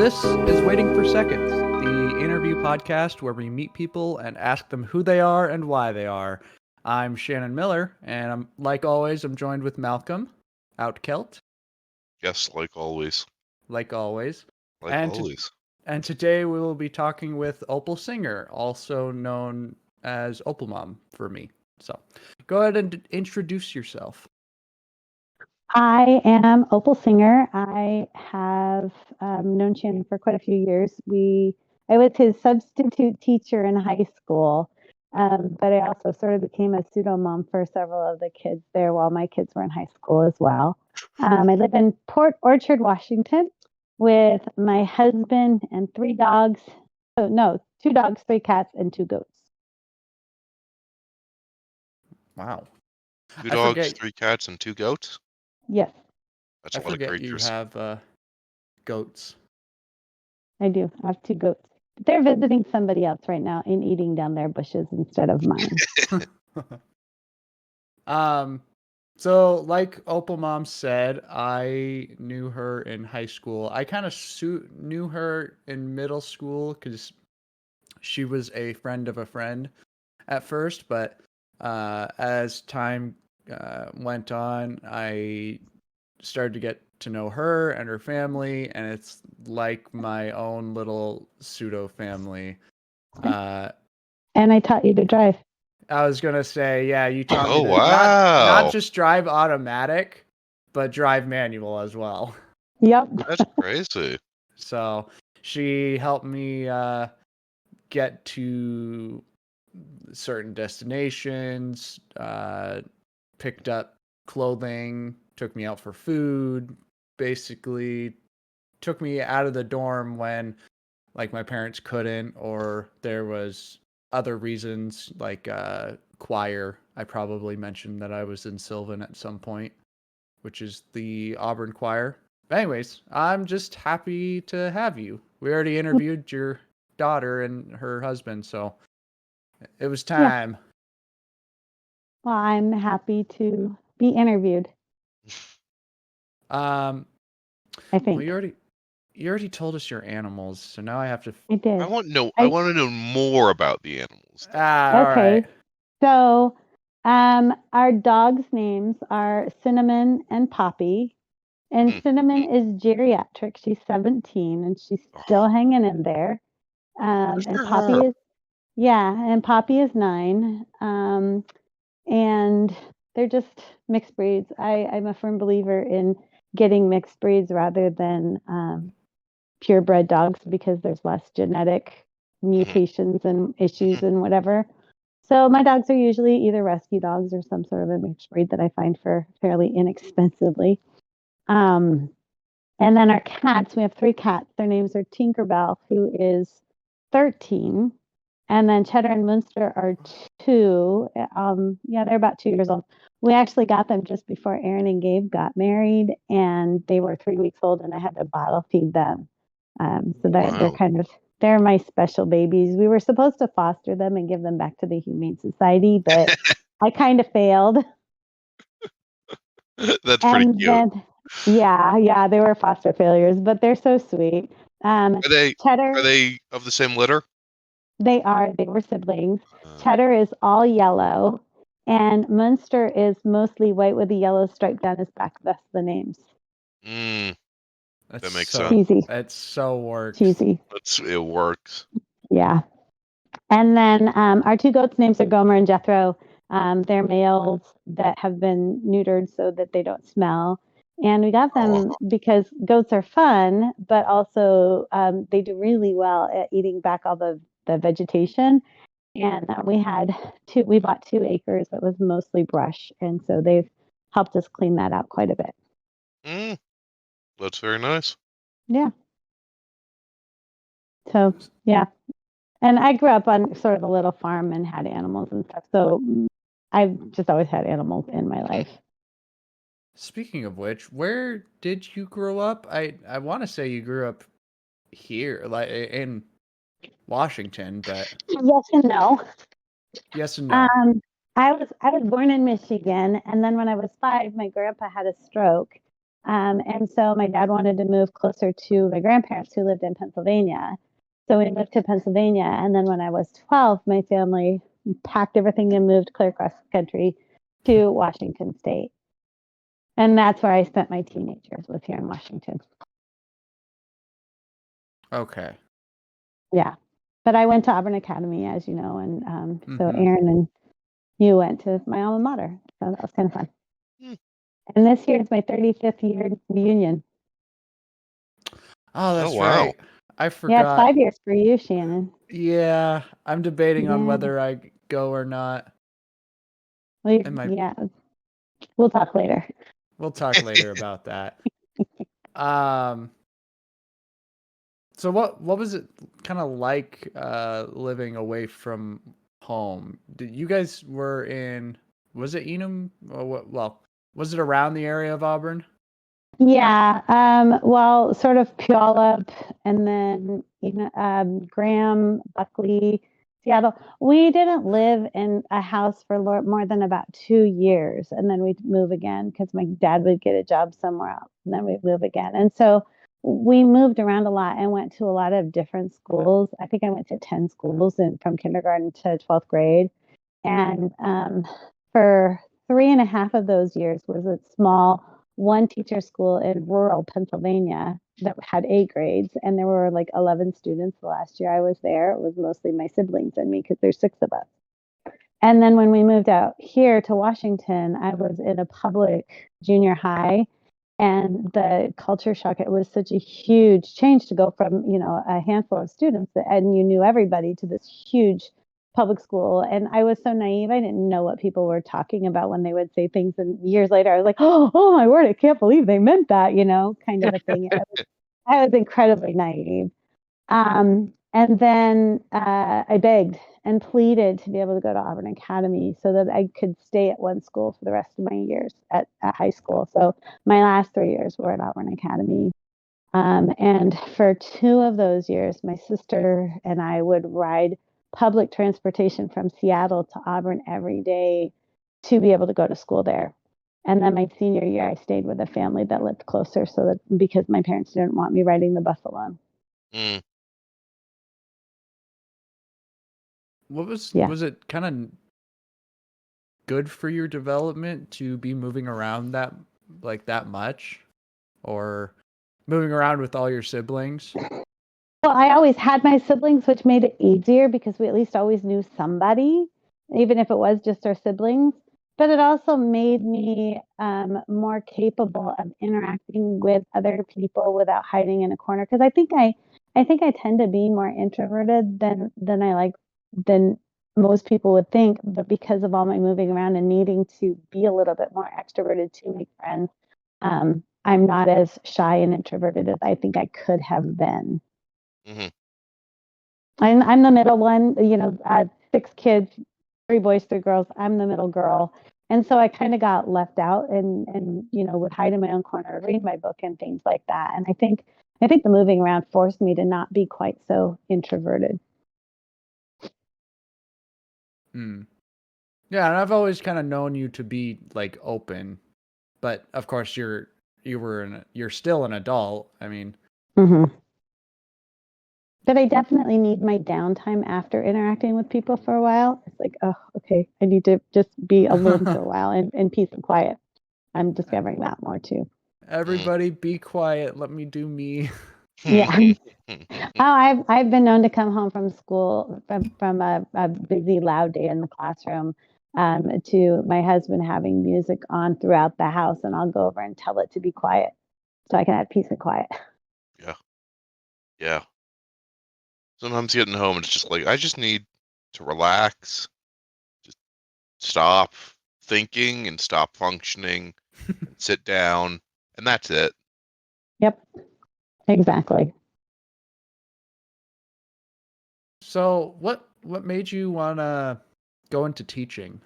This is Waiting for Seconds, the interview podcast where we meet people and ask them who they are and why they are. I'm Shannon Miller, and like always, I'm joined with Malcolm, out Kelt, Yes, like always. like always. Like And, always. and today we will be talking with Opal Singer, also known as OpalMom for me. So go ahead and introduce yourself. I am Opal Singer. I have known Shannon for quite a few years. I was his substitute teacher in high school, but I also sort of became a pseudo mom for several of the kids there while my kids were in high school as well. I live in Port Orchard, Washington, with my husband and 3 dogs. Oh, no, 2 dogs, 3 cats, and 2 goats. Wow. 2 dogs, 3 cats, and 2 goats? Yes. That's a lot of forget creatures. you have goats. I do. I have 2 goats. They're visiting somebody else right now and eating down their bushes instead of mine. So like OpalMom said, I knew her in high school. I kind of knew her in middle school because she was a friend of a friend at first, but as time went on, I started to get to know her and her family, and it's like my own little pseudo family. And I taught you to drive. I was gonna say, yeah, you taught me Oh, to wow. not just drive automatic, but drive manual as well. Yep. That's crazy. So she helped me get to certain destinations, picked up clothing, took me out for food, basically took me out of the dorm when like my parents couldn't, or there was other reasons like choir. I probably mentioned that I was in Sylvan at some point, which is the Auburn choir. But anyways, I'm just happy to have you. We already interviewed your daughter and her husband, so it was time. Yeah. Well, I'm happy to be interviewed. I think. Well, you already told us your animals, so now I have to. I did. I want to know more about the animals. Okay. All right. So, our dogs' names are Cinnamon and Poppy. And Cinnamon is geriatric. She's 17 and she's still hanging in there. And Poppy is 9. And they're just mixed breeds. I'm a firm believer in getting mixed breeds rather than purebred dogs because there's less genetic mutations and issues and whatever. So my dogs are usually either rescue dogs or some sort of a mixed breed that I find for fairly inexpensively. And then our cats, we have 3 cats. Their names are Tinkerbell, who is 13. And then Cheddar and Munster are 2. They're about 2 years old. We actually got them just before Aaron and Gabe got married, and they were 3 weeks old, and I had to bottle feed them. They're my special babies. We were supposed to foster them and give them back to the Humane Society, but I kind of failed. That's pretty cute. They were foster failures, but they're so sweet. Are they of the same litter? They are. They were siblings. Cheddar is all yellow, and Munster is mostly white with a yellow stripe down his back. That's the names. That makes sense. Cheesy. That so works. Cheesy. It works. Yeah. And then our 2 goats' names are Gomer and Jethro. They're males that have been neutered so that they don't smell. And we got them because goats are fun, but also they do really well at eating back all the vegetation. And we bought 2 acres that was mostly brush. And so they've helped us clean that out quite a bit. That's very nice. Yeah. So, yeah. And I grew up on sort of a little farm and had animals and stuff. So I've just always had animals in my life. Speaking of which, where did you grow up? I want to say you grew up here, like in Washington, but yes and no. Yes and no. I was born in Michigan, and then when I was 5, my grandpa had a stroke, And so my dad wanted to move closer to my grandparents who lived in Pennsylvania. So we moved to Pennsylvania. And then when I was 12, my family packed everything and moved clear across the country to Washington State. And that's where I spent my teenage years, was here in Washington. Okay. Yeah. But I went to Auburn Academy, as you know. And so Aaron and you went to my alma mater. So that was kind of fun. And this year is my 35th year reunion. Oh, that's wow. right. I forgot. Yeah, it's 5 years for you, Shannon. Yeah, I'm debating on whether I go or not. Well, yeah, we'll talk later. We'll talk later about that. So what was it kind of like living away from home? You guys were in, was it Enum? Well, was it around the area of Auburn? Yeah, well, sort of Puyallup, and then Graham, Buckley, Seattle. We didn't live in a house for more than about 2 years, and then we'd move again because my dad would get a job somewhere else, and then we'd move again. And so we moved around a lot and went to a lot of different schools. I think I went to 10 schools from kindergarten to 12th grade. And for 3.5 of those years was a small one teacher school in rural Pennsylvania that had A grades, and there were like 11 students the last year I was there. It was mostly my siblings and me because there's 6 of us. And then when we moved out here to Washington, I was in a public junior high, and the culture shock, it was such a huge change to go from, a handful of students and you knew everybody to this huge public school. And I was so naive. I didn't know what people were talking about when they would say things. And years later, I was like, oh my word, I can't believe they meant that, kind of a thing. I was incredibly naive. And then I begged and pleaded to be able to go to Auburn Academy so that I could stay at one school for the rest of my years at high school. So my last 3 years were at Auburn Academy. And for 2 of those years, my sister and I would ride public transportation from Seattle to Auburn every day to be able to go to school there. And then my senior year, I stayed with a family that lived closer because my parents didn't want me riding the bus alone. Was it kind of good for your development to be moving around that much, or moving around with all your siblings? Well, I always had my siblings, which made it easier because we at least always knew somebody, even if it was just our siblings. But it also made me more capable of interacting with other people without hiding in a corner. Because I think I tend to be more introverted than most people would think. But because of all my moving around and needing to be a little bit more extroverted to make friends, I'm not as shy and introverted as I think I could have been. I'm the middle one, 6 kids, 3 boys, 3 girls. I'm the middle girl. And so I kind of got left out and would hide in my own corner, read my book and things like that. And I think the moving around forced me to not be quite so introverted. Yeah, and I've always kind of known you to be like open, but of course you're still an adult. I mean, But I definitely need my downtime after interacting with people for a while. It's like, oh, okay, I need to just be alone for a while in peace and quiet. I'm discovering that more too. Everybody be quiet. Let me do me. Yeah. I've been known to come home from school from a busy, loud day in the classroom to my husband having music on throughout the house, and I'll go over and tell it to be quiet so I can have peace and quiet. Yeah. Sometimes getting home, it's just like, I just need to relax, just stop thinking and stop functioning, and sit down, and that's it. Yep, exactly. So what made you want to go into teaching?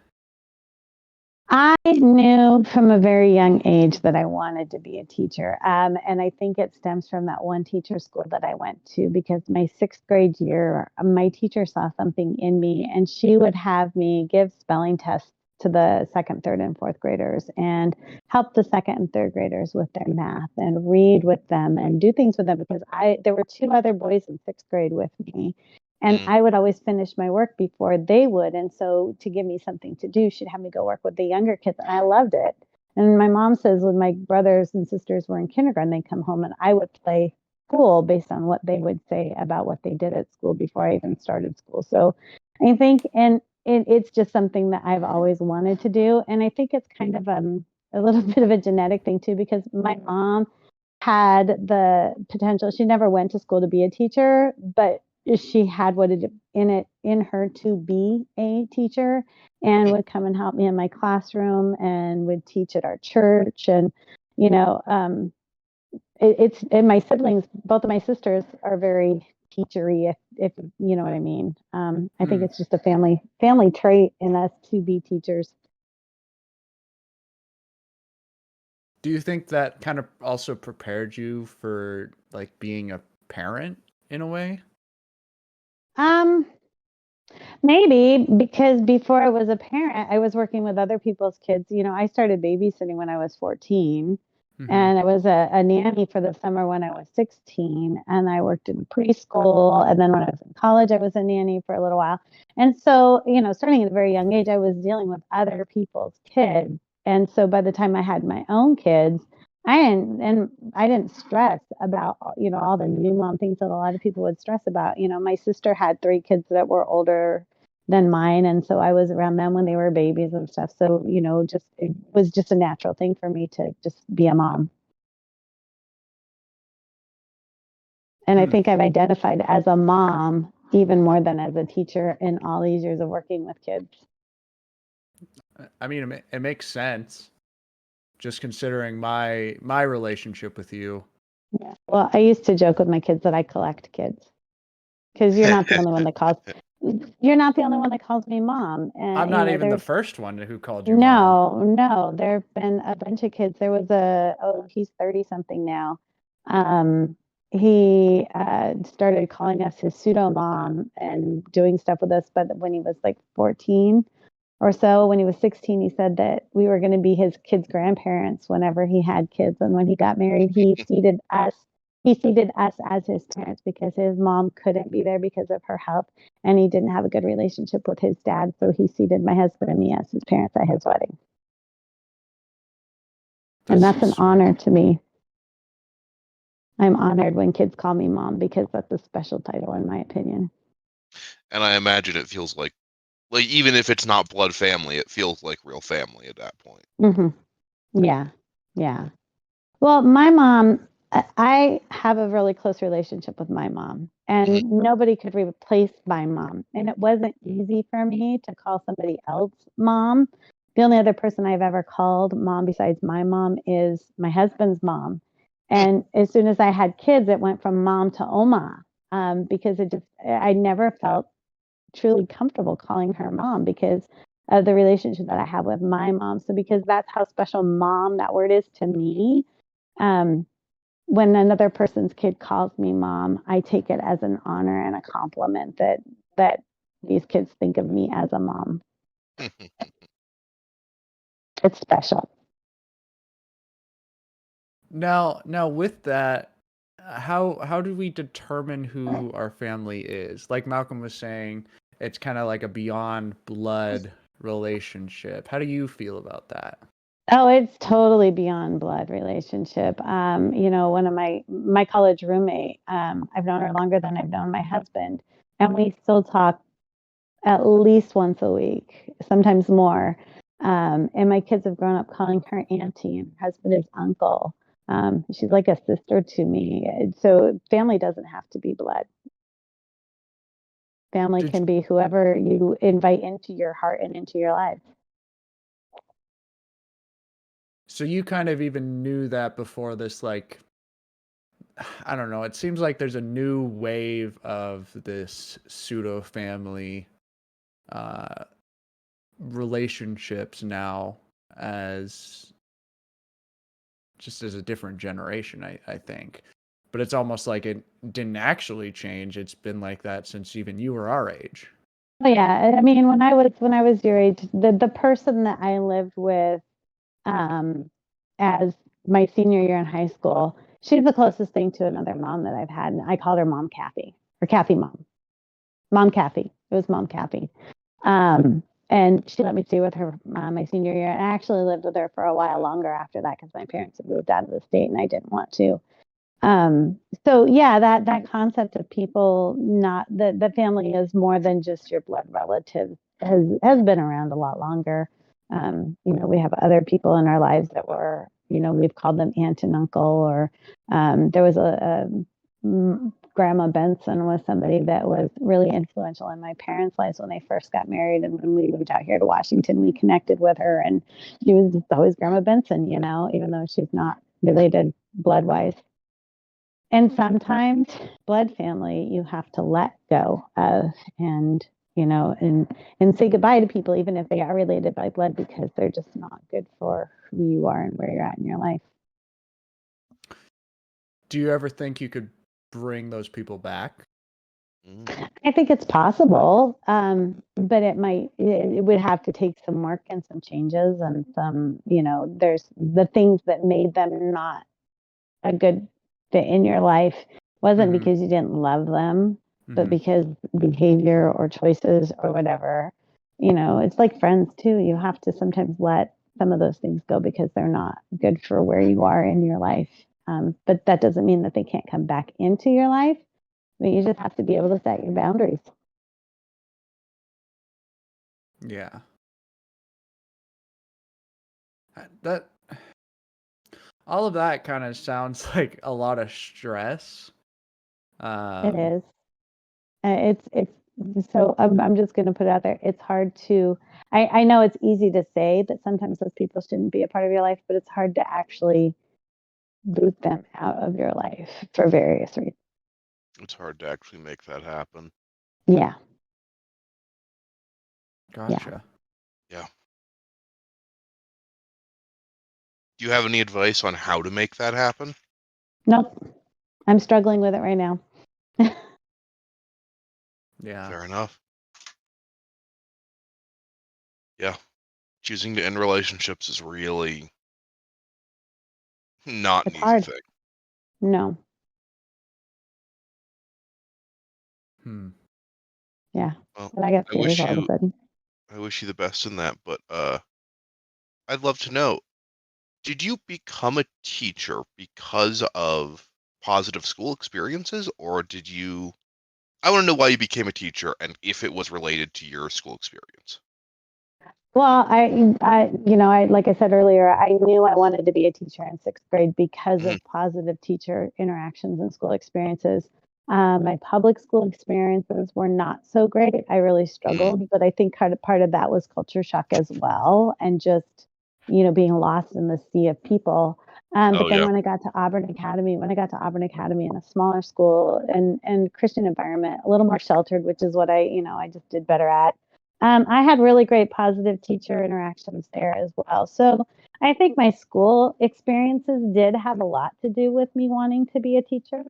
I knew from a very young age that I wanted to be a teacher. And I think it stems from that one teacher school that I went to, because my 6th grade year, my teacher saw something in me and she would have me give spelling tests to the second, third, and fourth graders and help the second and third graders with their math and read with them and do things with them because there were 2 other boys in 6th grade with me. And Mm. I would always finish my work before they would. And so to give me something to do, she'd have me go work with the younger kids. And I loved it. And my mom says when my brothers and sisters were in kindergarten, they'd come home and I would play school based on what they would say about what they did at school before I even started school. So I think, and it's just something that I've always wanted to do. And I think it's kind of a little bit of a genetic thing too, because my mom had the potential. She never went to school to be a teacher, but she had what it in her to be a teacher and would come and help me in my classroom and would teach at our church. And, you know, it's and my siblings, both of my sisters are very teachery, if you know what I mean. I think it's just a family trait in us to be teachers. Do you think that kind of also prepared you for like being a parent in a way? Um, Maybe because before I was a parent, I was working with other people's kids. You know, I started babysitting when I was 14, Mm-hmm. and I was a nanny for the summer when I was 16, and I worked in preschool. And then when I was in college, I was a nanny for a little while. And so, you know, starting at a very young age, I was dealing with other people's kids. And so by the time I had my own kids, I didn't stress about, you know, all the new mom things that a lot of people would stress about. You know, my sister had 3 kids that were older than mine, and so I was around them when they were babies and stuff. So, you know, just it was just a natural thing for me to just be a mom. And I Hmm. think I've identified as a mom even more than as a teacher in all these years of working with kids. I mean, it makes sense just considering my relationship with you. Yeah. Well, I used to joke with my kids that I collect kids because you're not the only one that calls me mom. I'm And you not know, even the there's first one who called you mom. no, there have been a bunch of kids. There was he's 30 something now. He started calling us his pseudo mom and doing stuff with us, but when he was like 14 or so, when he was 16, he said that we were going to be his kids' grandparents whenever he had kids. And when he got married, he seated us as his parents because his mom couldn't be there because of her health and he didn't have a good relationship with his dad. So he seated my husband and me as his parents at his wedding. And That's that's so an sweet. honor to me. I'm honored when kids call me mom because that's a special title, in my opinion. And I imagine it feels like even if it's not blood family, it feels like real family at that point. Hmm. Yeah. Yeah. Well, my mom, I have a really close relationship with my mom, Mhm. and nobody could replace my mom. And it wasn't easy for me to call somebody else mom. The only other person I've ever called mom besides my mom is my husband's mom. Hmm. And as soon as I had kids, it went from mom to Oma because I never felt truly comfortable calling her mom because of the relationship that I have with my mom. So, because that's how special mom, that word is to me, um, when another person's kid calls me mom, I take it as an honor and a compliment that these kids think of me as a mom. It's special. Now with that, how do we determine who our family is? Like Malcolm was saying, it's kind of like a beyond blood relationship. How do you feel about that? Oh, it's totally beyond blood relationship. You know, one of my college roommate, I've known her longer than I've known my husband, and we still talk at least once a week, sometimes more. And my kids have grown up calling her auntie, and her husband is uncle. She's like a sister to me. So family doesn't have to be blood. Family Did can be whoever you invite into your heart and into your life. so you kind of even knew that before this, like, I don't know, it seems like there's a new wave of this pseudo family uh relationships now as just as a different generation, I think. But it's almost like it didn't actually change. It's been like that since even you were our age. Oh yeah, I mean, when I was your age, the person that I lived with as my senior year in high school, she's the closest thing to another mom that I've had, and I called her Mom Kathy or Kathy Mom, Mom Kathy. It was Mom Kathy. And she let me stay with her my senior year. And I actually lived with her for a while longer after that because my parents had moved out of the state and I didn't want to. So yeah, that concept of people not the family is more than just your blood relatives has been around a lot longer. We have other people in our lives that were, we've called them aunt and uncle, or there was Grandma Benson was somebody that was really influential in my parents' lives when they first got married. And when we moved out here to Washington, we connected with her, and she was just always Grandma Benson, even though she's not related blood wise. And sometimes blood family you have to let go of, and and say goodbye to people even if they are related by blood, because they're just not good for who you are and where you're at in your life. Do you ever think you could bring those people back? I think it's possible, but it would have to take some work and some changes and some, there's the things that made them not a good fit in your life wasn't because you didn't love them, but because behavior or choices or whatever. It's like friends too. You have to sometimes let some of those things go because they're not good for where you are in your life. But that doesn't mean that they can't come back into your life. But you just have to be able to set your boundaries. Yeah. That all of that kind of sounds like a lot of stress. It is. It's so I'm just going to put it out there. It's hard to, I know it's easy to say that sometimes those people shouldn't be a part of your life, but it's hard to actually boot them out of your life for various reasons. It's hard to actually make that happen. Yeah. Gotcha. Yeah. Do you have any advice on how to make that happen? Nope. I'm struggling with it right now. Yeah. Fair enough. Yeah. Choosing to end relationships is really not It's an easy hard. thing. No. Yeah. Well, But I got I wish serious all of a you sudden. the best in that, but I'd love to know, did you become a teacher because of positive school experiences, or I want to know why you became a teacher and if it was related to your school experience. Well, like I said earlier, I knew I wanted to be a teacher in sixth grade because of positive teacher interactions and school experiences. My public school experiences were not so great. I really struggled, but I think part of that was culture shock as well, and just being lost in the sea of people. But then when I got to Auburn Academy, in a smaller school and Christian environment, a little more sheltered, which is what I just did better at. I had really great positive teacher interactions there as well. So I think my school experiences did have a lot to do with me wanting to be a teacher,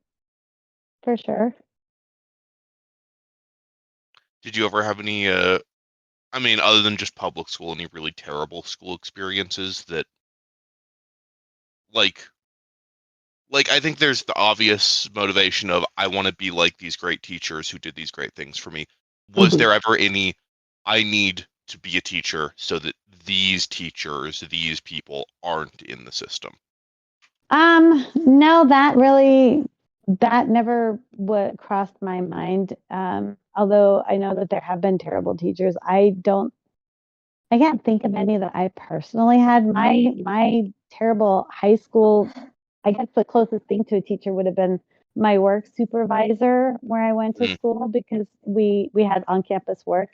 for sure. Did you ever have any, other than just public school, any really terrible school experiences that, like, I think there's the obvious motivation of I want to be like these great teachers who did these great things for me. Was there ever any, I need to be a teacher so that these teachers, these people aren't in the system? No, that never would crossed my mind. Although I know that there have been terrible teachers. I can't think of any that I personally had. My terrible high school, I guess the closest thing to a teacher would have been my work supervisor where I went to school, because we had on campus work.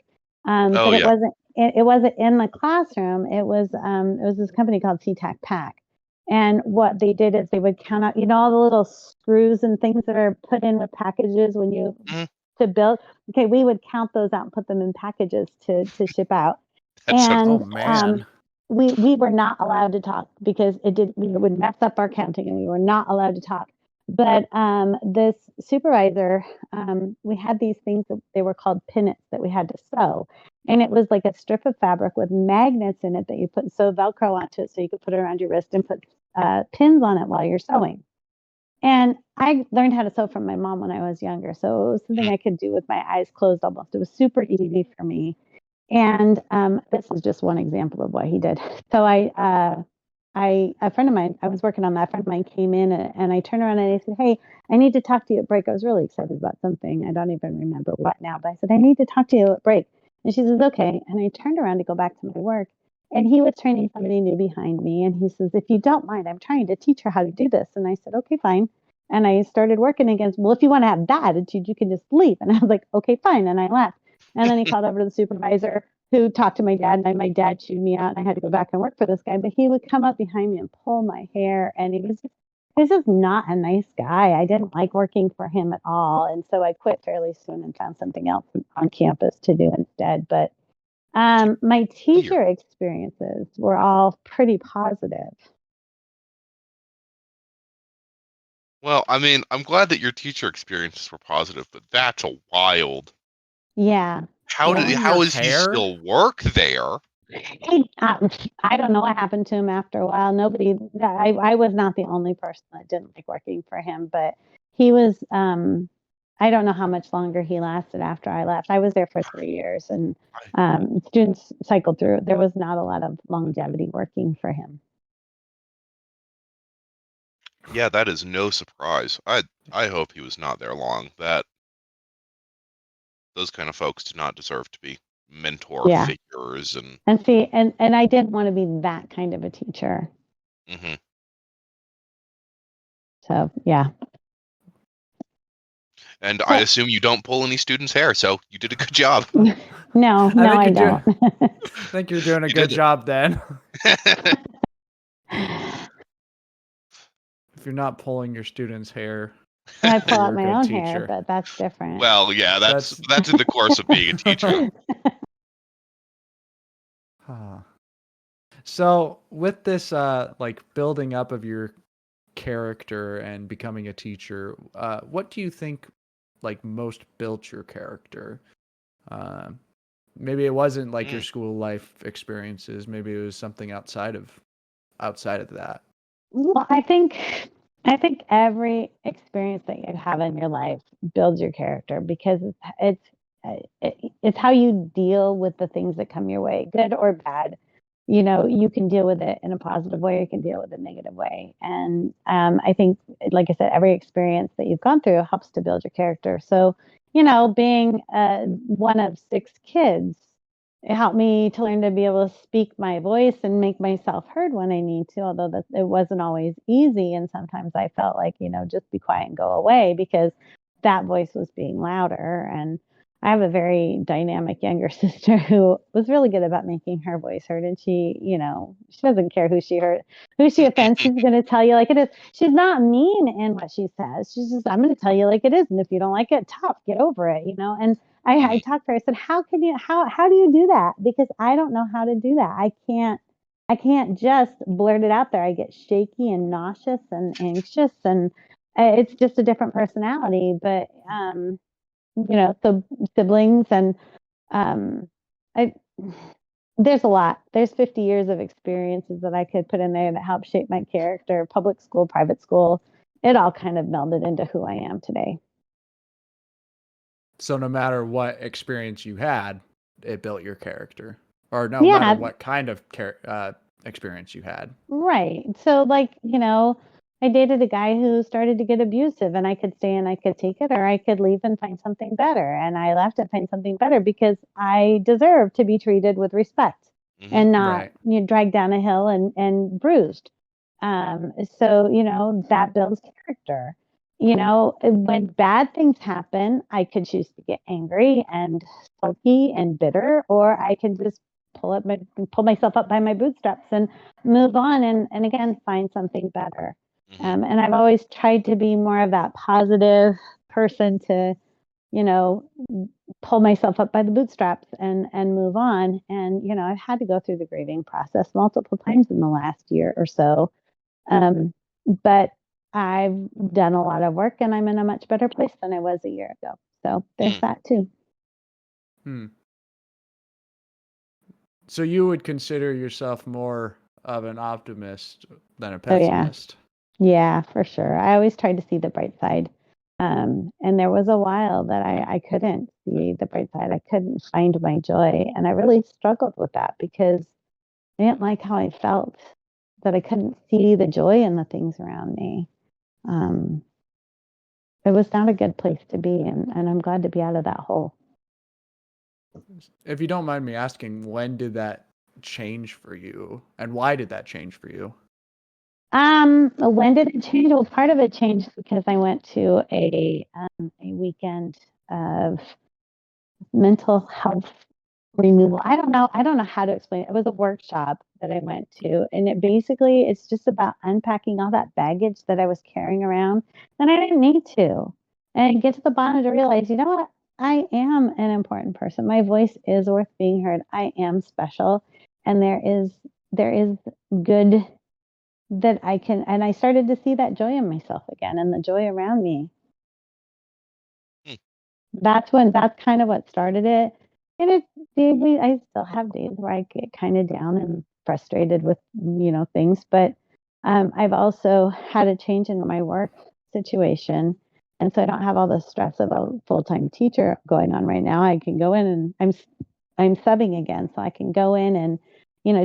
But Yeah. it wasn't in the classroom. It was this company called SeaTac Pack. And what they did is they would count out, all the little screws and things that are put in with packages when you to build. Okay, we would count those out and put them in packages to ship out. That sounds And Oh man. we were not allowed to talk because it would mess up our counting, and we were not allowed to talk. But this supervisor, we had these things that they were called pinnets that we had to sew. And it was like a strip of fabric with magnets in it that you put sew Velcro onto it so you could put it around your wrist and put pins on it while you're sewing. And I learned how to sew from my mom when I was younger. So it was something I could do with my eyes closed almost. It was super easy for me. And this is just one example of what he did. So a friend of mine, I was working on that. A friend of mine came in and I turned around and I said, "Hey, I need to talk to you at break." I was really excited about something. I don't even remember what now, but I said, "I need to talk to you at break." And she says, "Okay." And I turned around to go back to my work. And he was training somebody new behind me. And he says, "If you don't mind, I'm trying to teach her how to do this." And I said, "Okay, fine." And I started working against, "Well, if you want to have that attitude, you can just leave." And I was like, "Okay, fine." And I left. And then he called over to the supervisor who talked to my dad, and my dad chewed me out, and I had to go back and work for this guy. But he would come up behind me and pull my hair, and he was just not a nice guy. I didn't like working for him at all, and so I quit fairly soon and found something else on campus to do instead. But my teacher experiences were all pretty positive. Well, I mean, I'm glad that your teacher experiences were positive, but that's a wild. Yeah, yeah. Pulling your How is he hair? still work there? I don't know what happened to him after a while. I was not the only person that didn't like working for him, but he was, I don't know how much longer he lasted after I left. I was there for 3 years and students cycled through. There was not a lot of longevity working for him. Yeah, that is no surprise. I hope he was not there long. Those kind of folks do not deserve to be mentor Yeah. figures and And see, and I didn't want to be that kind of a teacher. hmm So, yeah. And I assume you don't pull any students' hair, so you did a good job. No, I don't. I think you're doing a You good did job then. it. If you're not pulling your students' hair, I pull out you're a my good own hair, teacher. but that's different. Well, yeah, That's that's in the course of being a teacher. Huh. So with this like building up of your character and becoming a teacher, what do you think like most built your character? Uh, maybe it wasn't like your Mm. school life experiences. Maybe it was something outside of that. Well, I think every experience that you have in your life builds your character because it's how you deal with the things that come your way, good or bad. You know, you can deal with it in a positive way, or you can deal with it a negative way. And I think, like I said, every experience that you've gone through helps to build your character. So, you know, being one of 6 kids, it helped me to learn to be able to speak my voice and make myself heard when I need to, although that it wasn't always easy. And sometimes I felt like, you know, just be quiet and go away because that voice was being louder. And I have a very dynamic younger sister who was really good about making her voice heard. And she, you know, she doesn't care who she offends. She's going to tell you like it is. She's not mean in what she says. She's just, I'm going to tell you like it is. And if you don't like it, tough, get over it, you know? And I talked to her. I said, how do you do that? Because I don't know how to do that. I can't just blurt it out there. I get shaky and nauseous and anxious, and it's just a different personality. But you know, so siblings and um, I there's a lot. There's 50 years of experiences that I could put in there that help shape my character. Public school, private school, it all kind of melded into who I am today. So no matter what experience you had, it built your character. Or no matter Yeah, what kind of experience you had. right. So, like, you know, I dated a guy who started to get abusive, and I could stay and I could take it, or I could leave and find something better. And I left and find something better because I deserve to be treated with respect hmm and not, Right. you know, dragged down a hill and bruised. So, you know, that builds character. You know, when bad things happen, I could choose to get angry and sulky and bitter, or I can just pull myself up by my bootstraps and move on and again find something better. hmm And I've always tried to be more of that positive person to, you know, pull myself up by the bootstraps and move on. And you know, I've had to go through the grieving process multiple times in the last year or so, but I've done a lot of work and I'm in a much better place than I was a year ago. So there's that too. So you would consider yourself more of an optimist than a Oh, yeah. pessimist? Yeah, for sure. I always tried to see the bright side. And there was a while that I couldn't see the bright side. I couldn't find my joy. And I really struggled with that because I didn't like how I felt, that I couldn't see the joy in the things around me. It was not a good place to be, and I'm glad to be out of that hole. If you don't mind me asking, when did that change for you, and why did that change for you? When did it change? Well, part of it changed because I went to a weekend of mental health renewal. I don't know how to explain it. It was a workshop that I went to, and it's just about unpacking all that baggage that I was carrying around, and I didn't need to. And get to the bottom to realize, you know what? I am an important person. My voice is worth being heard. I am special, and there is good that I can. And I started to see that joy in myself again, and the joy around me. That's kind of what started it. And I still have days where I get kind of down and frustrated with, things, but I've also had a change in my work situation. And so I don't have all the stress of a full-time teacher going on right now. I can go in and I'm subbing again, so I can go in and,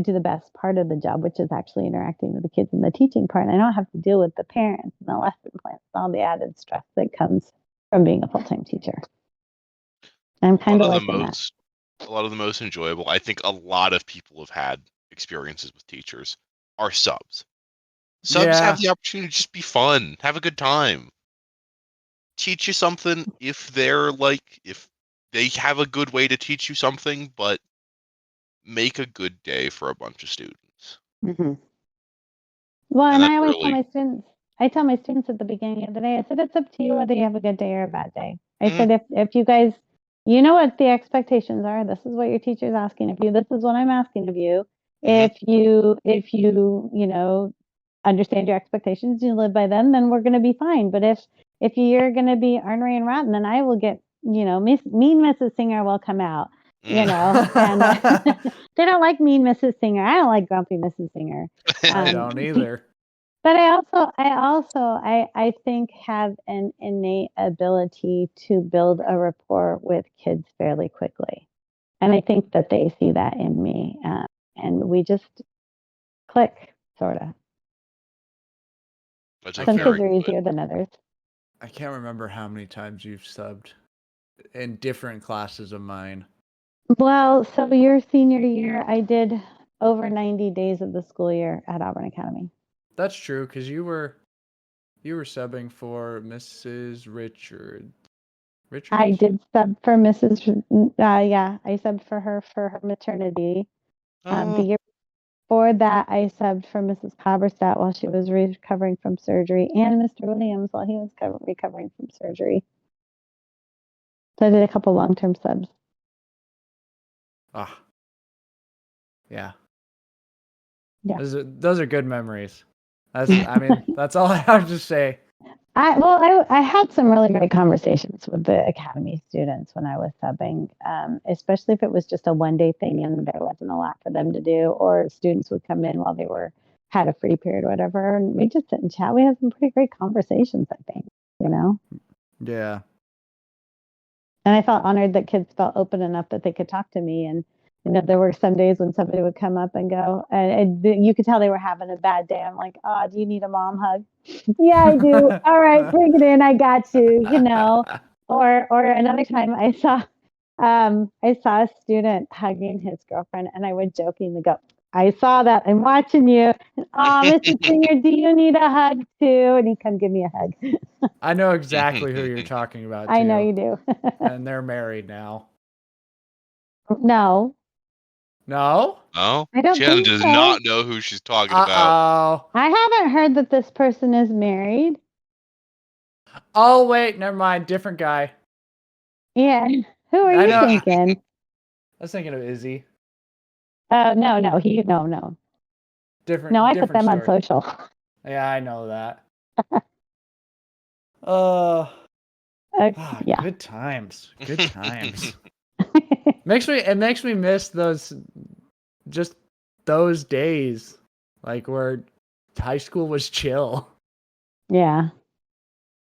do the best part of the job, which is actually interacting with the kids and the teaching part. And I don't have to deal with the parents and the lesson plans and all the added stress that comes from being a full-time teacher. I'm kind of liking that. A lot of the most enjoyable, I think a lot of people have had experiences with teachers, are subs. Subs have the opportunity to just be fun, have a good time. Teach you something if they have a good way to teach you something, but make a good day for a bunch of students. Mm-hmm. Well, And and that's I always really, tell my students at the beginning of the day, I said, it's up to you whether you have a good day or a bad day. I Mhm. said, if you guys, you know what the expectations are, this is what your teacher's asking of you, this is what I'm asking of you. Mhm. If you understand your expectations, you live by them, then we're going to be fine. But if you're going to be ornery and rotten, then I will get, mean Mrs. Singer will come out, and they don't like mean Mrs. Singer. I don't like grumpy Mrs. Singer. I don't either. But I think have an innate ability to build a rapport with kids fairly quickly, and I think that they see that in me, and we just click, sort of. Some kids are easier than others. I can't remember how many times you've subbed in different classes of mine. Well, so your senior year, I did over 90 days of the school year at Auburn Academy. That's true, because you were subbing for Mrs. Richards. I did sub for Mrs. Yeah, I subbed for her maternity. The year before that, I subbed for Mrs. Coberstadt while she was recovering from surgery, and Mr. Williams while he was recovering from surgery. So I did a couple long-term subs. Yeah. Yeah. Those are good memories. That's all I have to say. I had some really great conversations with the academy students when I was subbing, especially if it was just a one-day thing and there wasn't a lot for them to do, or students would come in while they had a free period or whatever, and we just sit and chat. We had some pretty great conversations, I think, Yeah. And I felt honored that kids felt open enough that they could talk to me. And there were some days when somebody would come up and go, and you could tell they were having a bad day. I'm like, oh, do you need a mom hug? Yeah, I do. All right, bring it in. I got you. Or another time I saw a student hugging his girlfriend, and I would jokingly go, I saw that. I'm watching you. Oh, Mrs. Singer, do you need a hug too? And he'd come give me a hug. I know exactly who you're talking about, too. I know you do. And they're married now. No. No? I don't Shannon think does so. not know who she's talking about. I haven't heard that this person is married. Oh, wait, never mind. Different guy. Yeah. Who are you thinking? I was thinking of Izzy. No. Different. No, I different put them story. on social. Yeah, I know that. Yeah. Good times. Good times. It makes me miss those days, like where high school was chill. Yeah.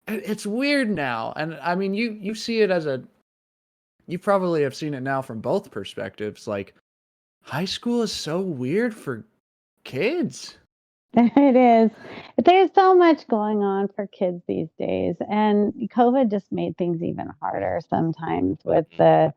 It's weird now, and I mean, you see it you probably have seen it now from both perspectives. Like, high school is so weird for kids. It is. There's so much going on for kids these days, and COVID just made things even harder sometimes with the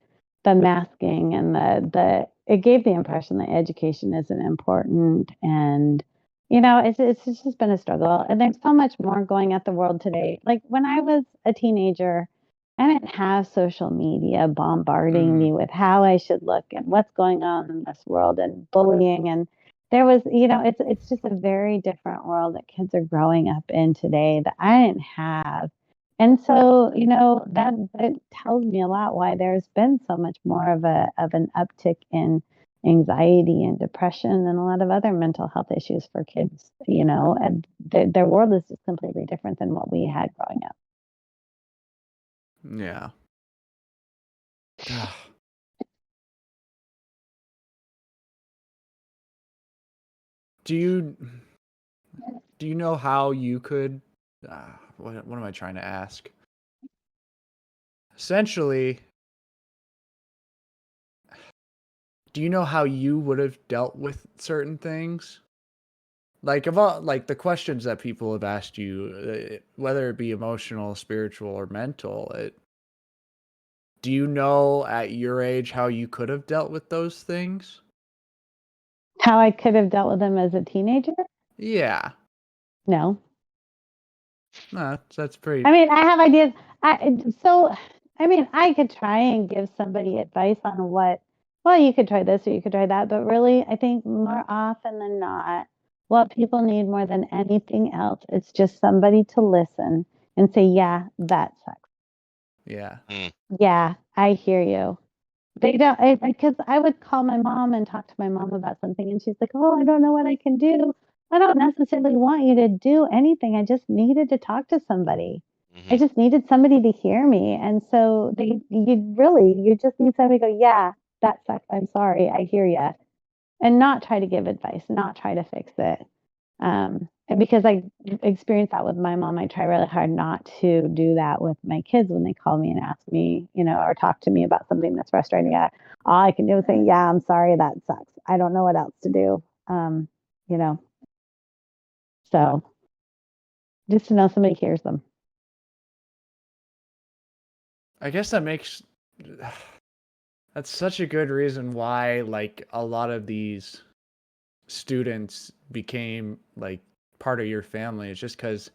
masking and the it gave the impression that education isn't important, and it's just been a struggle. And there's so much more going at the world today. Like when I was a teenager, I didn't have social media bombarding me with how I should look and what's going on in this world and bullying, and there was, it's just a very different world that kids are growing up in today that I didn't have. And so, that tells me a lot why there's been so much more of an uptick in anxiety and depression and a lot of other mental health issues for kids, and their world is just completely different than what we had growing up. Yeah. Do you know how you could what am I trying to ask? Essentially, do you know how you would have dealt with certain things? Like the questions that people have asked you, whether it be emotional, spiritual, or mental, do you know at your age how you could have dealt with those things? How I could have dealt with them as a teenager? Yeah. No. No, that's pretty. I mean, I have ideas. I could try and give somebody advice on well, you could try this or you could try that, but really, I think more often than not, what people need more than anything else is just somebody to listen and say, yeah, that sucks. Yeah. Yeah, I hear you. They don't, because I would call my mom and talk to my mom about something, and she's like, "Oh, I don't know what I can do. I don't necessarily want you to do anything. I just needed to talk to somebody. I just needed somebody to hear me." And so you just need somebody to go, "Yeah, that sucks. I'm sorry. I hear you," and not try to give advice, not try to fix it. And because I experienced that with my mom, I try really hard not to do that with my kids when they call me and ask me, or talk to me about something that's frustrating. Yeah, all I can do is say, "Yeah, I'm sorry, that sucks. I don't know what else to do." You know, so just to know somebody hears them. I guess that's such a good reason why like a lot of these students became like part of your family. It's just because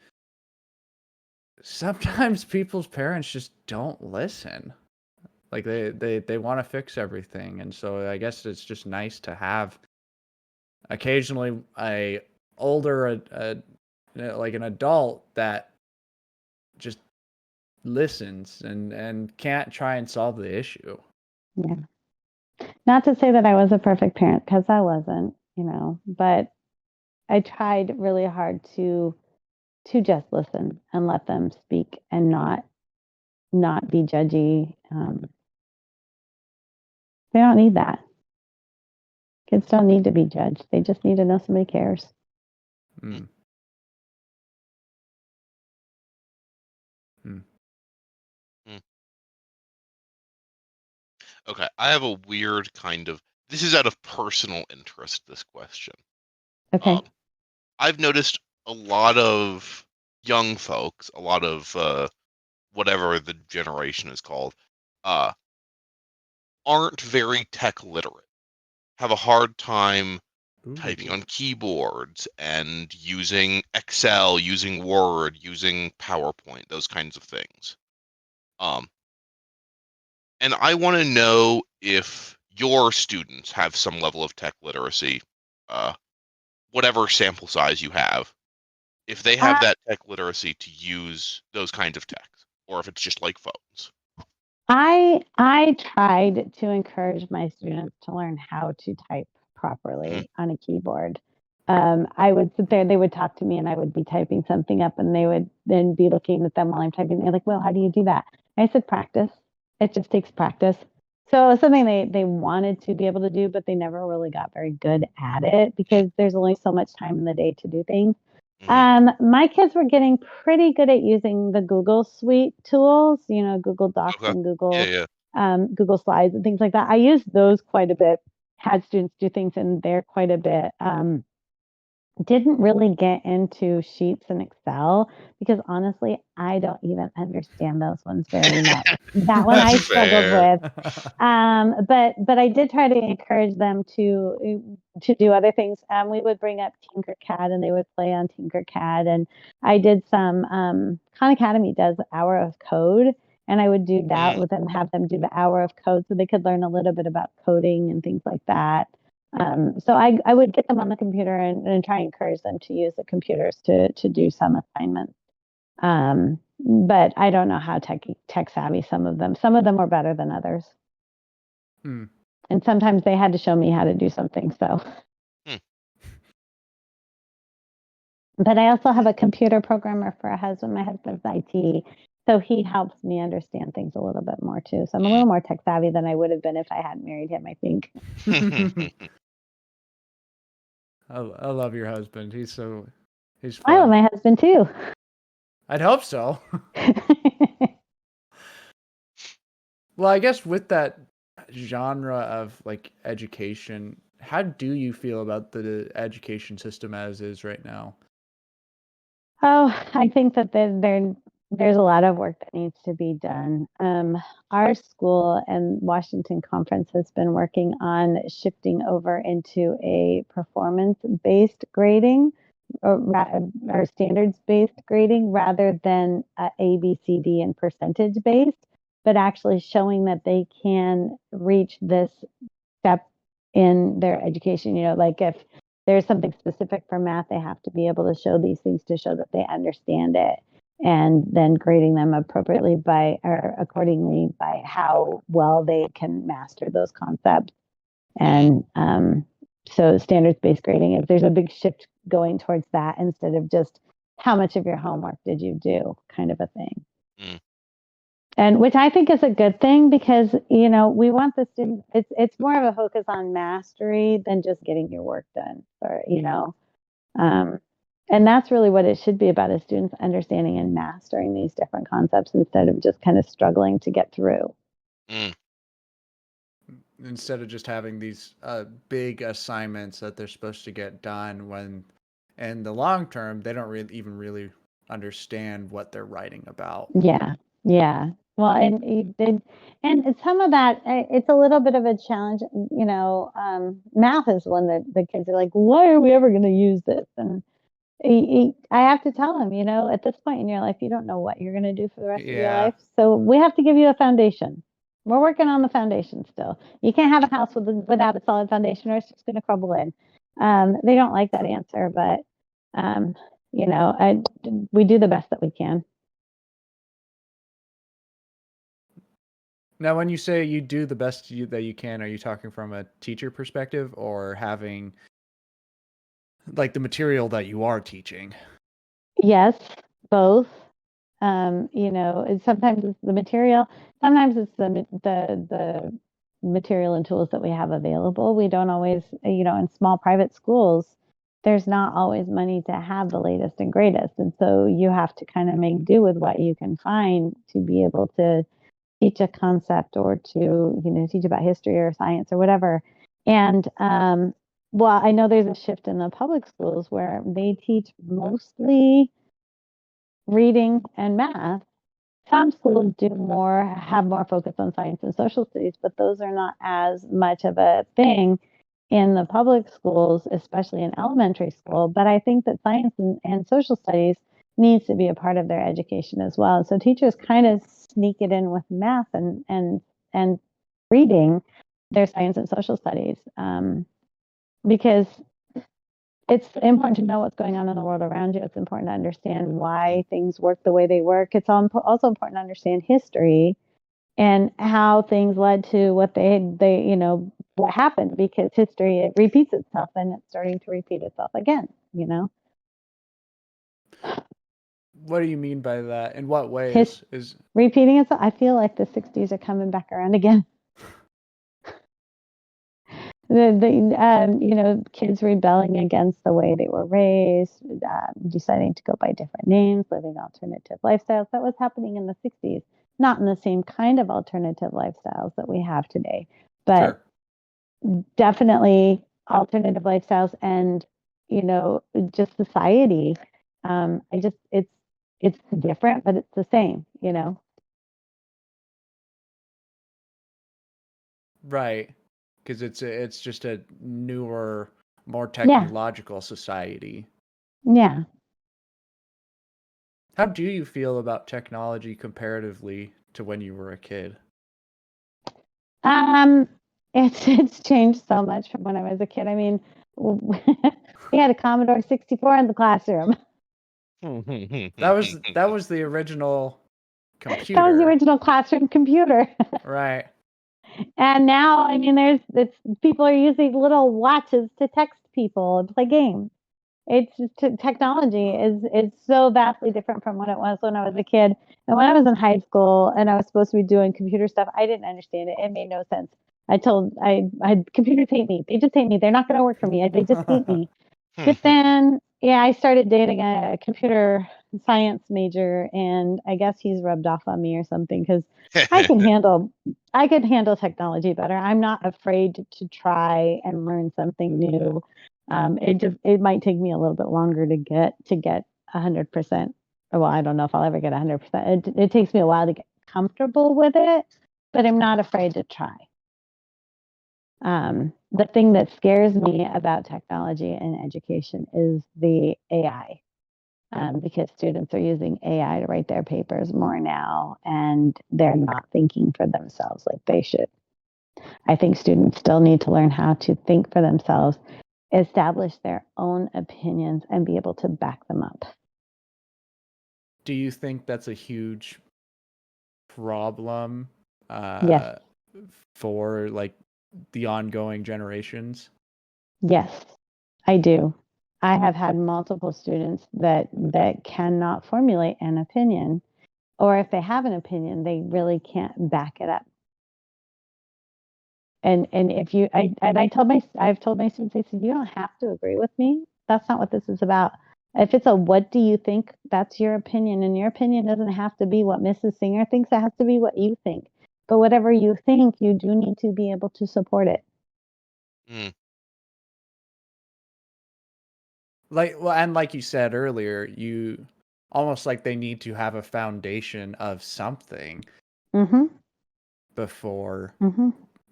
sometimes people's parents just don't listen. Like they want to fix everything, and so I guess it's just nice to have occasionally a older like an adult that just listens and can't try and solve the issue. Yeah. Not to say that I was a perfect parent, because I wasn't, but I tried really hard to just listen and let them speak and not be judgy. They don't need that. Kids don't need to be judged. They just need to know somebody cares. Mm. Mm. Okay, I have a weird kind of. This is out of personal interest. This question. Okay. I've noticed a lot of young folks, a lot of whatever the generation is called, aren't very tech literate. Have a hard time typing on keyboards and using Excel, using Word, using PowerPoint, those kinds of things. And I want to know if your students have some level of tech literacy, uh, whatever sample size you have, if they have that tech literacy to use those kinds of tech, or if it's just like phones. I tried to encourage my students to learn how to type properly on a keyboard. I would sit there and they would talk to me and I would be typing something up and they would then be looking at them while I'm typing. They're like, well, how do you do that? And I said, practice. It just takes practice. So it was something they wanted to be able to do, but they never really got very good at it because there's only so much time in the day to do things. My kids were getting pretty good at using the Google Suite tools, Google Docs Okay. and Yeah. Google Slides and things like that. I used those quite a bit, had students do things in there quite a bit. Didn't really get into Sheets and Excel because honestly, I don't even understand those ones very much. That one I That's struggled fair. with. But I did try to encourage them to do other things. We would bring up Tinkercad and they would play on Tinkercad. And I did some Khan Academy does Hour of Code, and I would do that with them, have them do the Hour of Code so they could learn a little bit about coding and things like that. So I would get them on the computer and try and encourage them to use the computers to do some assignments. But I don't know how tech savvy some of them. Some of them were better than others. And sometimes they had to show me how to do something. So, but I also have a computer programmer for a husband. My husband's IT, so he helps me understand things a little bit more too. So I'm a little more tech savvy than I would have been if I hadn't married him, I think. I love your husband. He's fun. I love my husband too. I'd hope so. Well, I guess with that genre of like education, how do you feel about the education system as is right now? Oh, I think that there's a lot of work that needs to be done. Our school and Washington Conference has been working on shifting over into a performance-based grading or standards-based grading rather than A, B, C, D and percentage-based, but actually showing that they can reach this step in their education. Like if there's something specific for math, they have to be able to show these things to show that they understand it, and then grading them appropriately or accordingly by how well they can master those concepts. And so standards-based grading, if there's a big shift going towards that instead of just how much of your homework did you do kind of a thing. And which I think is a good thing because, we want the students, it's more of a focus on mastery than just getting your work done or, and that's really what it should be about, is students understanding and mastering these different concepts instead of just kind of struggling to get through. Instead of just having these big assignments that they're supposed to get done when in the long term, they don't even really understand what they're writing about. Yeah. Yeah. Well, and some of that, it's a little bit of a challenge. Math is one that the kids are like, why are we ever going to use this? And I have to tell them, at this point in your life, you don't know what you're going to do for the rest of your life. So we have to give you a foundation. We're working on the foundation still. You can't have a house without a solid foundation, or it's just going to crumble in. They don't like that answer, but we do the best that we can. Now, when you say you do the best that you can, are you talking from a teacher perspective or having like the material that you are teaching? Yes, both. Sometimes it's the material, sometimes it's the material and tools that we have available. We don't always, in small private schools, there's not always money to have the latest and greatest. And so you have to kind of make do with what you can find to be able to teach a concept or to, teach about history or science or whatever. And well, I know there's a shift in the public schools where they teach mostly reading and math. Some schools have more focus on science and social studies, but those are not as much of a thing in the public schools, especially in elementary school. But I think that science and social studies needs to be a part of their education as well. So teachers kind of sneak it in with math and reading their science and social studies, because it's important to know what's going on in the world around you. It's important to understand why things work the way they work. It's also important to understand history and how things led to what they what happened, because history, it repeats itself, and it's starting to repeat itself again, What do you mean by that? In what ways is repeating itself. I feel like the 60s are coming back around again. Kids rebelling against the way they were raised, deciding to go by different names, living alternative lifestyles. That was happening in the 60s, not in the same kind of alternative lifestyles that we have today, but definitely alternative lifestyles and, just society. It's different, but it's the same, Right, because it's just a newer, more technological society. Yeah. How do you feel about technology comparatively to when you were a kid? It's changed so much from when I was a kid. I mean, we had a Commodore 64 in the classroom. That was the original computer. That was the original classroom computer. Right. And now, I mean, people are using little watches to text people and play games. It's just technology is so vastly different from what it was when I was a kid. And when I was in high school and I was supposed to be doing computer stuff, I didn't understand it. It made no sense. Computers hate me. They just hate me. They're not going to work for me. They just hate me. But then, I started dating a computer science major, and I guess he's rubbed off on me or something, because I can handle technology better. I'm not afraid to try and learn something new. It might take me a little bit longer to get 100%. Well, I don't know if I'll ever get 100%. It takes me a while to get comfortable with it, but I'm not afraid to try. The thing that scares me about technology and education is the AI, because students are using AI to write their papers more now, and they're not thinking for themselves like they should. I think students still need to learn how to think for themselves, establish their own opinions, and be able to back them up. Do you think that's a huge problem Yes. for like the ongoing generations? Yes, I do. I have had multiple students that cannot formulate an opinion, or if they have an opinion, they really can't back it up. And if you, I've told my students, I said, you don't have to agree with me. That's not what this is about. If it's a what do you think, that's your opinion, and your opinion doesn't have to be what Mrs. Singer thinks. It has to be what you think. But whatever you think, you do need to be able to support it. Like you said earlier, you almost like they need to have a foundation of something before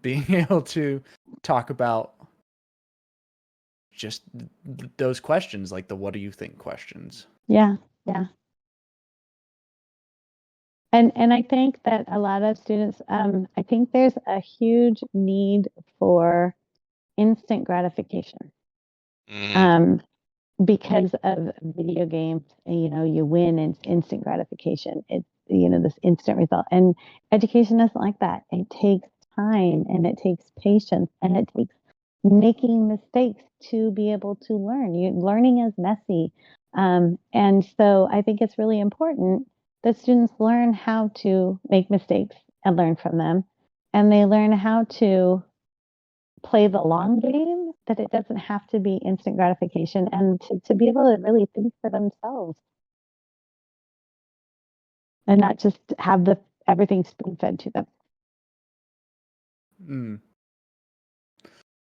being able to talk about just those questions, like the what do you think questions. Yeah. And I think that a lot of students, I think there's a huge need for instant gratification. Because of video games, you win in instant gratification. It's, this instant result. And education isn't like that. It takes time, and it takes patience, and it takes making mistakes to be able to learn. Learning is messy. And so I think it's really important that students learn how to make mistakes and learn from them. And they learn how to play the long game, that it doesn't have to be instant gratification, and to be able to really think for themselves and not just have everything spoon fed to them.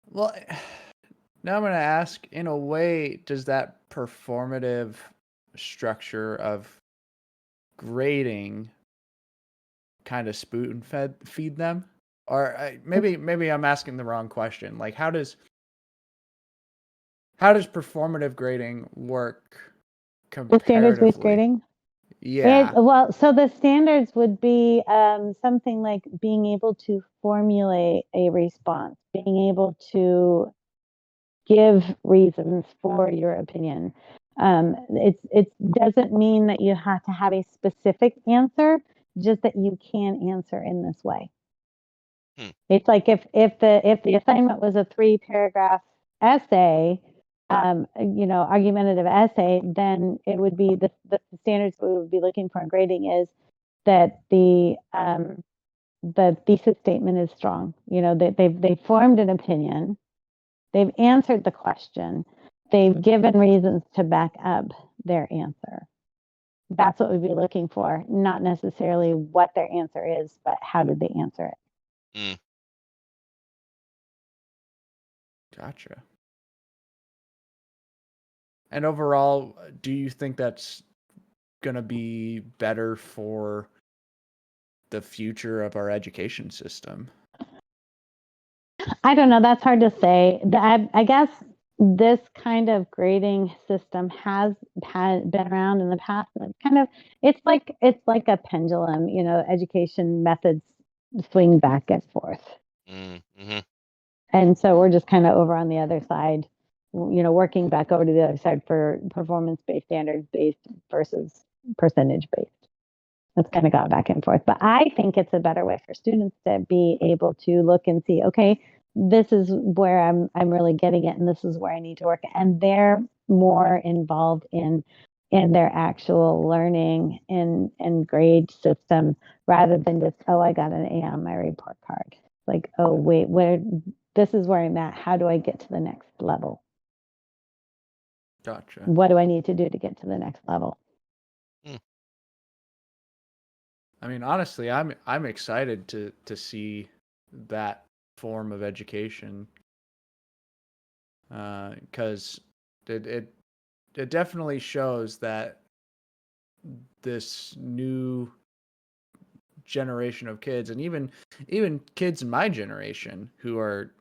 Well, now I'm going to ask, in a way, does that performative structure of grading kind of feed them? Or maybe I'm asking the wrong question. Like, how does performative grading work comparatively? The standards-based grading? Yeah. So the standards would be something like being able to formulate a response, being able to give reasons for your opinion. It doesn't mean that you have to have a specific answer, just that you can answer in this way. It's like if the assignment was a 3-paragraph essay, argumentative essay, then it would be the standards we would be looking for in grading is that the thesis statement is strong. That they've formed an opinion, they've answered the question, they've given reasons to back up their answer. That's what we'd be looking for, not necessarily what their answer is, but how did they answer it. Gotcha. And overall, do you think that's going to be better for the future of our education system? I don't know. That's hard to say. I guess this kind of grading system has been around in the past. And it's like a pendulum. Education methods swing back and forth. Mm-hmm. And so we're just kind of over on the other side, working back over to the other side for performance-based, standards-based versus percentage-based. It's kind of gone back and forth. But I think it's a better way for students to be able to look and see, okay, this is where I'm really getting it, and this is where I need to work. And they're more involved in their actual learning and grade system rather than just, oh, I got an A on my report card. Like, oh, wait, this is where I'm at. How do I get to the next level? Gotcha. What do I need to do to get to the next level? I mean, honestly, I'm excited to see that form of education, because it definitely shows that this new generation of kids, and even kids in my generation who are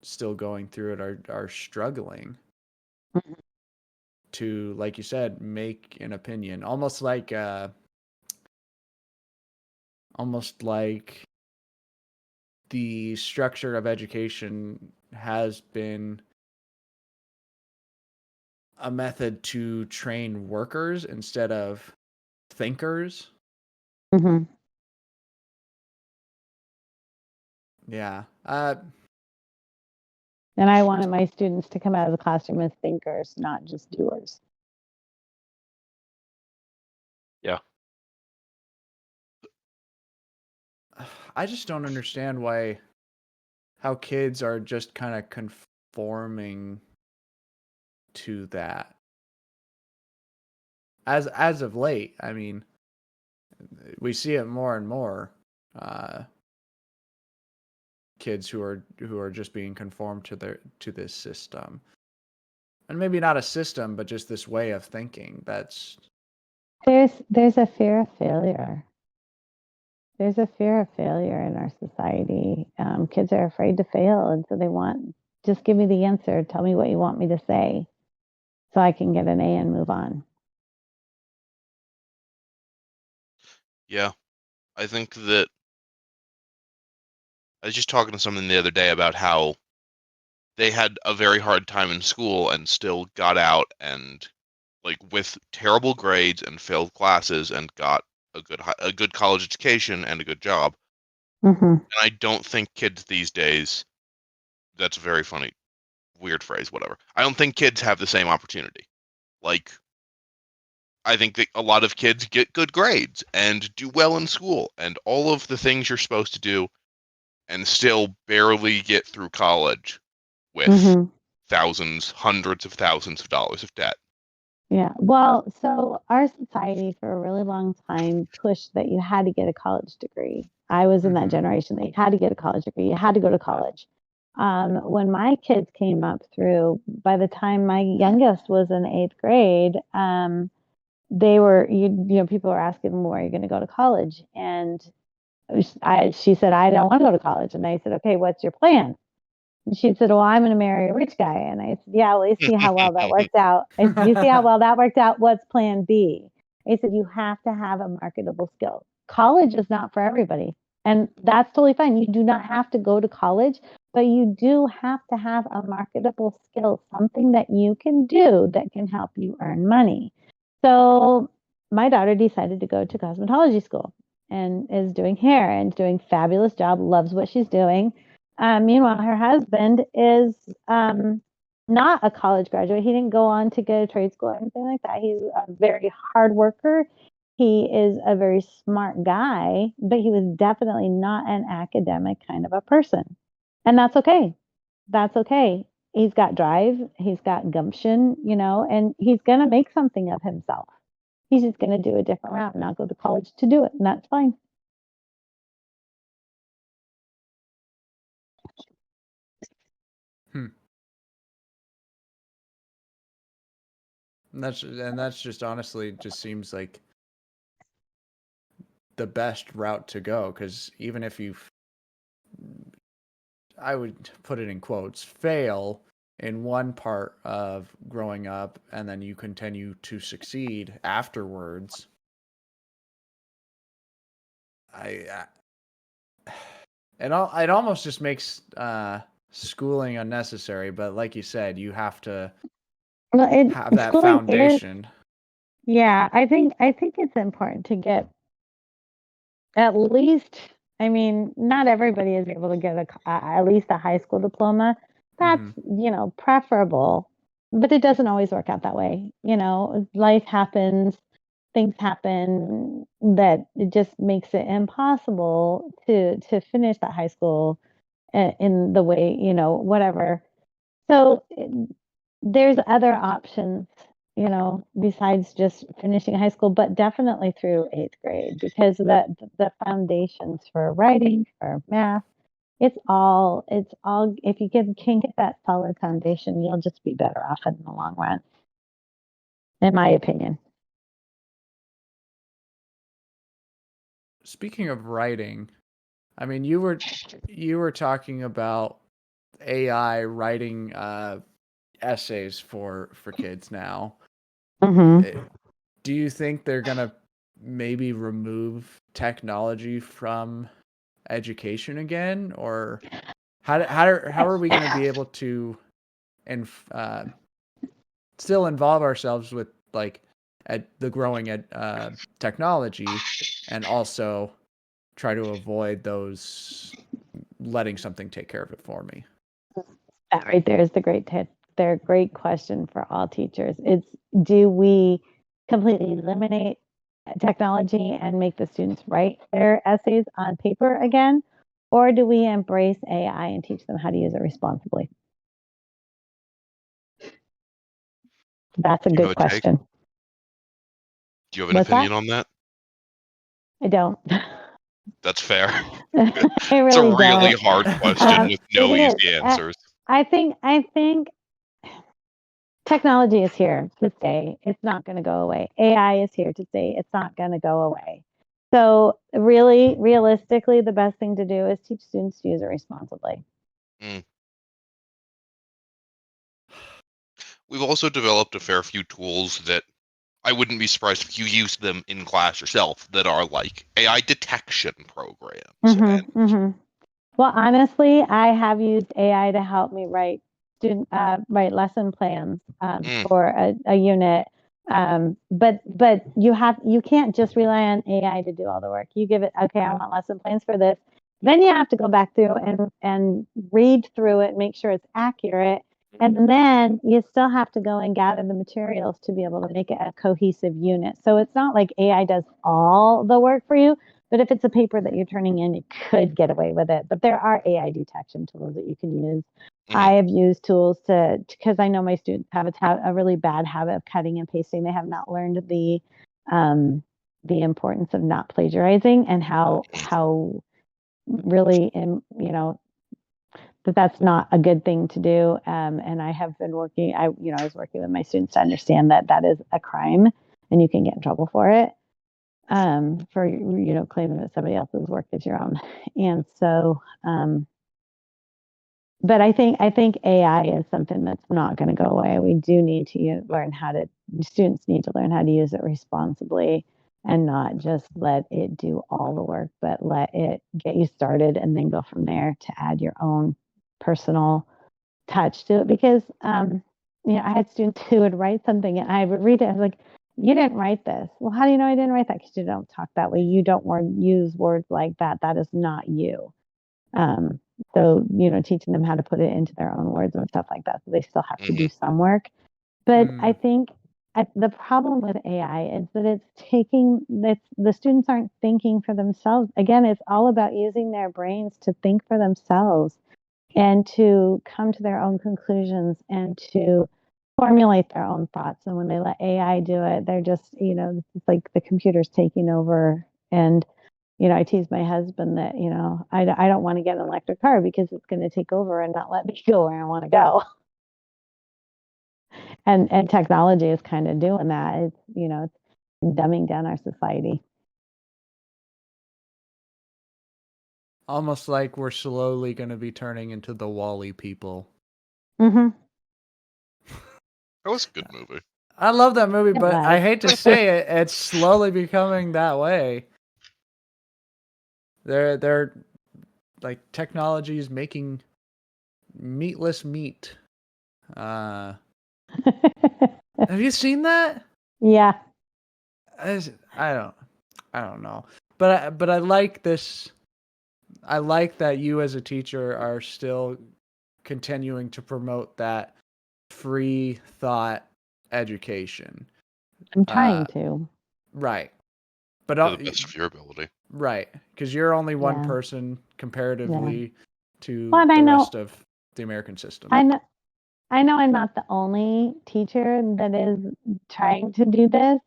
still going through it, are struggling to, like you said, make an opinion, almost like the structure of education has been a method to train workers instead of thinkers. Mm-hmm. Yeah. And I wanted my students to come out of the classroom as thinkers, not just doers. Yeah. I just don't understand how kids are just kind of conforming to that. As of late, I mean, we see it more and more. Kids who are just being conformed to this system, and maybe not a system, but just this way of thinking. There's a fear of failure. There's a fear of failure in our society. Kids are afraid to fail, and so they want, just give me the answer. Tell me what you want me to say, so I can get an A and move on. Yeah, I think that I was just talking to someone the other day about how they had a very hard time in school and still got out and like with terrible grades and failed classes and got a good college education and a good job. Mm-hmm. And I don't think kids these days, that's a very funny, weird phrase, whatever. I don't think kids have the same opportunity. Like, I think that a lot of kids get good grades and do well in school and all of the things you're supposed to do and still barely get through college with Mm-hmm. thousands, hundreds of thousands of dollars of debt. Yeah. Well, so our society for a really long time pushed that you had to get a college degree. I was in that generation. They had to get a college degree. You had to go to college. When my kids came up through, by the time my youngest was in 8th grade, they were, people were asking them, where are you going to go to college? And she said, I don't want to go to college. And I said, okay, what's your plan? And she said, well, I'm going to marry a rich guy. And I said, yeah, well, you see how well that worked out. I said, you see how well that worked out? What's plan B? I said, you have to have a marketable skill. College is not for everybody. And that's totally fine. You do not have to go to college, but you do have to have a marketable skill, something that you can do that can help you earn money. So my daughter decided to go to cosmetology school. and is doing hair and doing fabulous job, loves what she's doing. Meanwhile, her husband is not a college graduate. He didn't go on to get a trade school or anything like that. He's a very hard worker. He is a very smart guy, but he was definitely not an academic kind of a person. And that's okay. That's okay. He's got drive, he's got gumption, and he's going to make something of himself. He's just going to do a different route, not go to college to do it. And that's fine. And that's just honestly just seems like the best route to go, because even if you, I would put it in quotes, fail in one part of growing up and then you continue to succeed afterwards, it almost just makes schooling unnecessary. But like you said, you have to have that foundation. Yeah, I think it's important to get at least, I mean, not everybody is able to get at least a high school diploma. That's, preferable, but it doesn't always work out that way. Life happens, things happen that it just makes it impossible to finish that high school in the way, whatever. So there's other options, besides just finishing high school, but definitely through 8th grade, because the foundations for writing, for math, it's all, if you can get that solid foundation, you'll just be better off in the long run, in my opinion. Speaking of writing, I mean, you were talking about AI writing essays for kids now. Mm-hmm. Do you think they're gonna maybe remove technology from education again, or how are we going to be able to still involve ourselves with like the growing technology, and also try to avoid those letting something take care of it for me? That right there is the great question for all teachers. It's, do we completely eliminate technology and make the students write their essays on paper again? Or do we embrace AI and teach them how to use it responsibly? That's a good question. Do you have an opinion on that? I don't. That's fair. It's a really hard question with no easy answers. I think technology is here to stay. It's not going to go away. AI is here to stay. It's not going to go away. So really, realistically, the best thing to do is teach students to use it responsibly. We've also developed a fair few tools that I wouldn't be surprised if you used them in class yourself, that are like AI detection programs. Well, honestly, I have used AI to help me write lesson plans for a unit. But you can't just rely on AI to do all the work. You give it, okay, I want lesson plans for this. Then you have to go back through and read through it, make sure it's accurate. And then you still have to go and gather the materials to be able to make it a cohesive unit. So it's not like AI does all the work for you, but if it's a paper that you're turning in, you could get away with it. But there are AI detection tools that you can use. I have used tools because I know my students have a really bad habit of cutting and pasting. They have not learned the importance of not plagiarizing, and how really, that's not a good thing to do. And I have been working. I was working with my students to understand that is a crime, and you can get in trouble for it. For claiming that somebody else's work is your own. And so but I think AI is something that's not going to go away. We do need to students need to learn how to use it responsibly, and not just let it do all the work, but let it get you started and then go from there to add your own personal touch to it. Because I had students who would write something and I would read it, I was like, you didn't write this. Well, how do you know I didn't write that? Because you don't talk that way. You don't use words like that. That is not you. Um, so, teaching them how to put it into their own words and stuff like that. So they still have to do some work. But I think the problem with AI is that it's taking that the students aren't thinking for themselves. Again, it's all about using their brains to think for themselves and to come to their own conclusions and to formulate their own thoughts. And when they let AI do it, they're just, it's like the computer's taking over. And, I tease my husband that, I don't want to get an electric car because it's going to take over and not let me go where I want to go. And technology is kind of doing that. It's, it's dumbing down our society. Almost like we're slowly going to be turning into the Wall-E people. Mm-hmm. That was a good movie. I love that movie, It but was. I hate to say it, it's slowly becoming that way. They're like technology is making meatless meat. Have you seen that? Yeah. I don't know, but I like this. I like that you as a teacher are still continuing to promote that free thought education. I'm trying to. Right, but To the best of your ability. right, because you're only one Yeah. person comparatively to Well, and I the know, rest of the American system. I know, I know I'm not the only teacher that is trying to do this,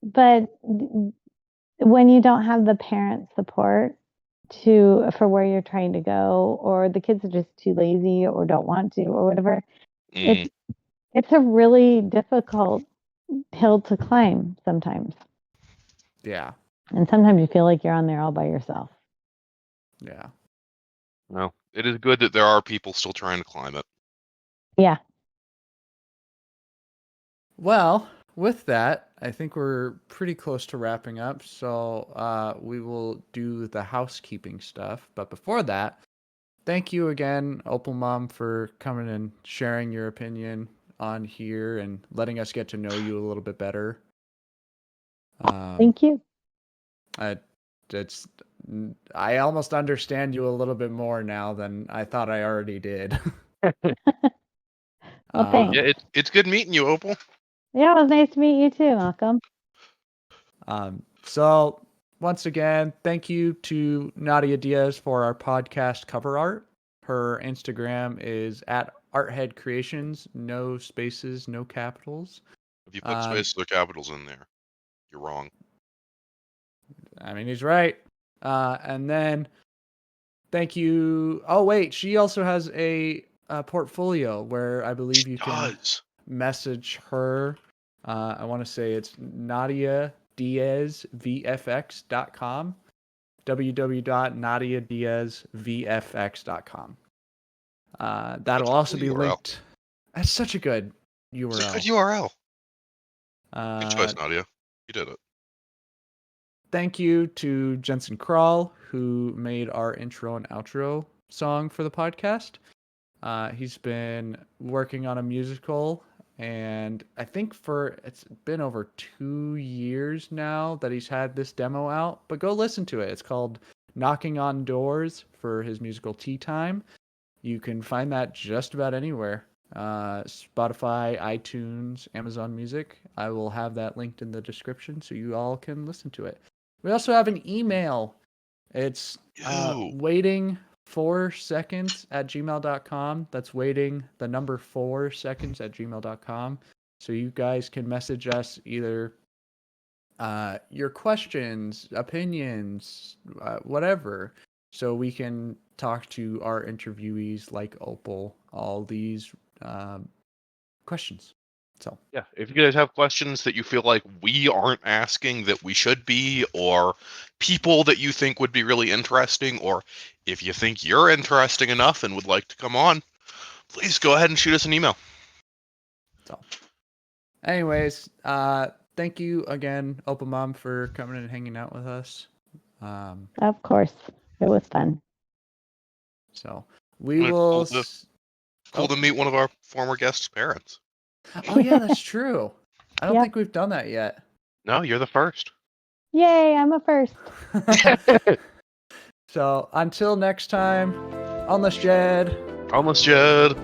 but when you don't have the parent support for where you're trying to go, or the kids are just too lazy or don't want to or whatever, it's a really difficult hill to climb sometimes. Yeah. And sometimes you feel like you're on there all by yourself. Yeah. Well, it is good that there are people still trying to climb it. Yeah. Well, with that, I think we're pretty close to wrapping up. So we will do the housekeeping stuff. But before that, thank you again, OpalMom, for coming and sharing your opinion on here and letting us get to know you a little bit better. Thank you. I almost understand you a little bit more now than I thought I already did. Well, thanks. Yeah, it's good meeting you, Opal. Yeah, it was nice to meet you too, Malcolm. So once again, thank you to Nadia Diaz for our podcast cover art. Her Instagram is at Arthead Creations, no spaces, no capitals. If you put spaces or capitals in there, you're wrong. I mean, he's right. And then thank you. Oh, wait, she also has a portfolio where I believe you can message her. I want to say it's NadiaDiazVFX.com. www.nadiadiazvfx.com. That'll also be linked. That's such a good URL. It's a good URL. Good choice, Nadia. You did it. Thank you to Jensen Krall, who made our intro and outro song for the podcast. He's been working on a musical, and I think it's been over 2 years now that he's had this demo out, but go listen to it. It's called Knocking on Doors for his musical Tea Time. You can find that just about anywhere. Spotify, iTunes, Amazon Music. I will have that linked in the description so you all can listen to it. We also have an email. It's waiting 4 seconds at gmail.com. That's waiting the number 4 seconds at gmail.com. So you guys can message us either your questions, opinions, whatever, so we can talk to our interviewees like Opal all these questions. So yeah, if you guys have questions that you feel like we aren't asking that we should be, or people that you think would be really interesting, or if you think you're interesting enough and would like to come on, please go ahead and shoot us an email. So anyways, thank you again, OpalMom, for coming and hanging out with us. Of course. It was fun. So we will... Cool to meet one of our former guests' parents. Oh, yeah, that's true. I don't think we've done that yet. No, you're the first. Yay, I'm a first. So until next time, on the shed. Almost, Jed.